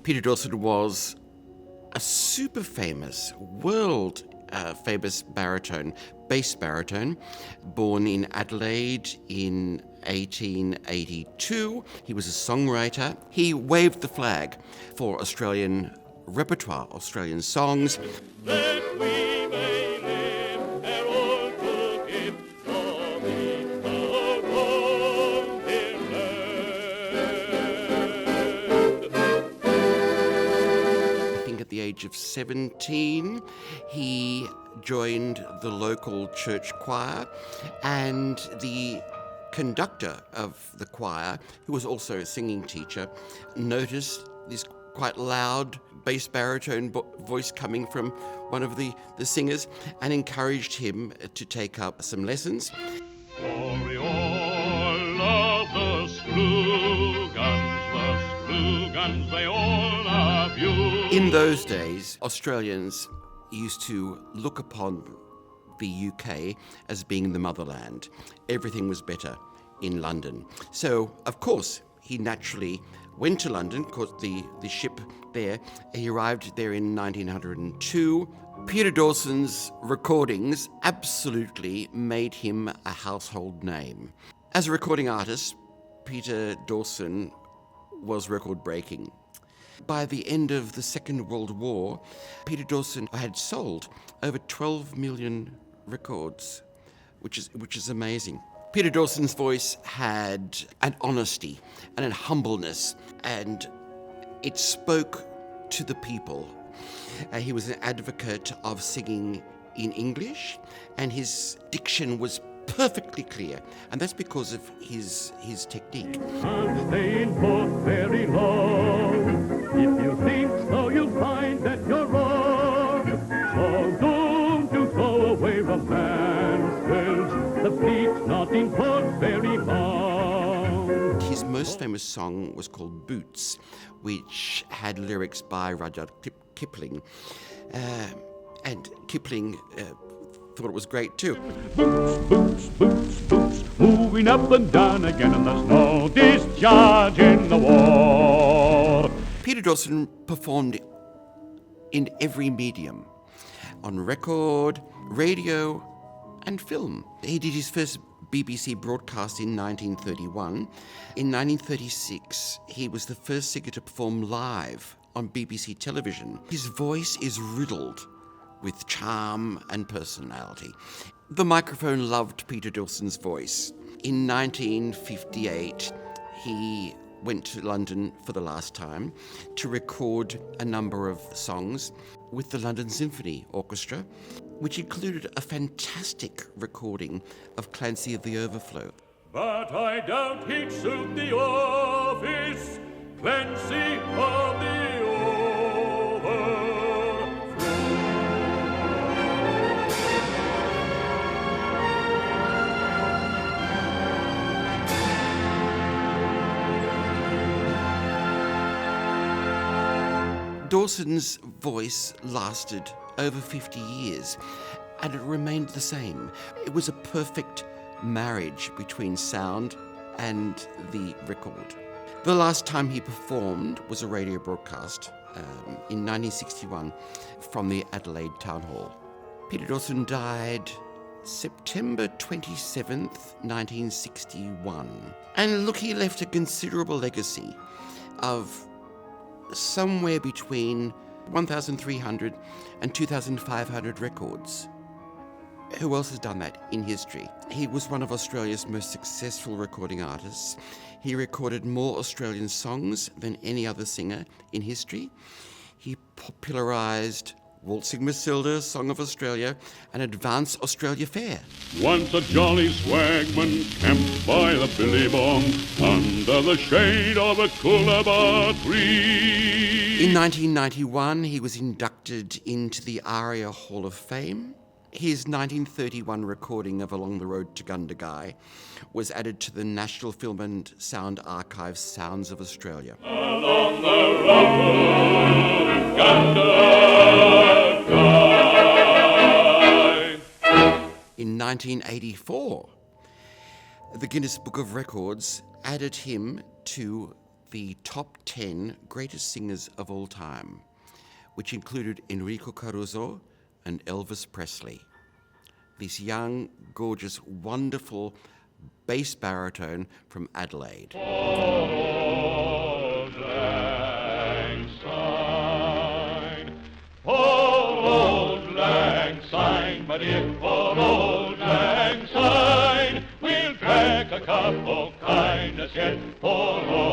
Peter Dawson was a super famous, world famous bass baritone, born in Adelaide in 1882. He was a songwriter. He waved the flag for Australian repertoire, Australian songs. That we may live and all to give glory our own dear land. I think at the age of 17, he joined the local church choir, and the conductor of the choir, who was also a singing teacher, noticed this quite loud bass baritone voice coming from one of the singers and encouraged him to take up some lessons. Glory all of the screw guns, they all love you. In those days, Australians used to look upon the UK as being the motherland. Everything was better in London. So, of course, he naturally went to London, caught the ship there. He arrived there in 1902. Peter Dawson's recordings absolutely made him a household name. As a recording artist, Peter Dawson was record-breaking. By the end of the Second World War, Peter Dawson had sold over 12 million records, which is amazing. Peter Dawson's voice had an honesty and a humbleness, and it spoke to the people. He was an advocate of singing in English, and his diction was perfectly clear, and that's because of his technique. I'll stay in port very long. If you think so, you'll find that you're wrong. So don't you go away, romancers. The fleet's not in port very long. His most famous song was called Boots, which had lyrics by Rudyard Kipling. And Kipling thought it was great too. Boots, boots, boots, boots, moving up and down again, and there's no discharge in the war. Peter Dawson performed in every medium, on record, radio, and film. He did his first BBC broadcast in 1931. In 1936, he was the first singer to perform live on BBC television. His voice is riddled with charm and personality. The microphone loved Peter Dawson's voice. In 1958, he went to London for the last time to record a number of songs with the London Symphony Orchestra, which included a fantastic recording of Clancy of the Overflow. But I doubt he'd suit the office, Clancy of the Overflow. Dawson's voice lasted over 50 years, and it remained the same. It was a perfect marriage between sound and the record. The last time he performed was a radio broadcast in 1961 from the Adelaide Town Hall. Peter Dawson died September 27th, 1961. And look, he left a considerable legacy of somewhere between 1,300 and 2,500 records. Who else has done that in history? He was one of Australia's most successful recording artists. He recorded more Australian songs than any other singer in history. He popularised Waltzing Matilda, Song of Australia, and Advance Australia Fair. Once a jolly swagman camped by the billabong under the shade of a coolabah tree. In 1991, he was inducted into the Aria Hall of Fame. His 1931 recording of Along the Road to Gundegai was added to the National Film and Sound Archive Sounds of Australia. Along the road, Gundegai. In 1984, the Guinness Book of Records added him to the top 10 greatest singers of all time, which included Enrico Caruso and Elvis Presley. This young, gorgeous, wonderful bass baritone from Adelaide. Auld Lang Syne, Auld Lang Syne, but if for Auld Lang Syne, we'll drink a cup of kindness yet for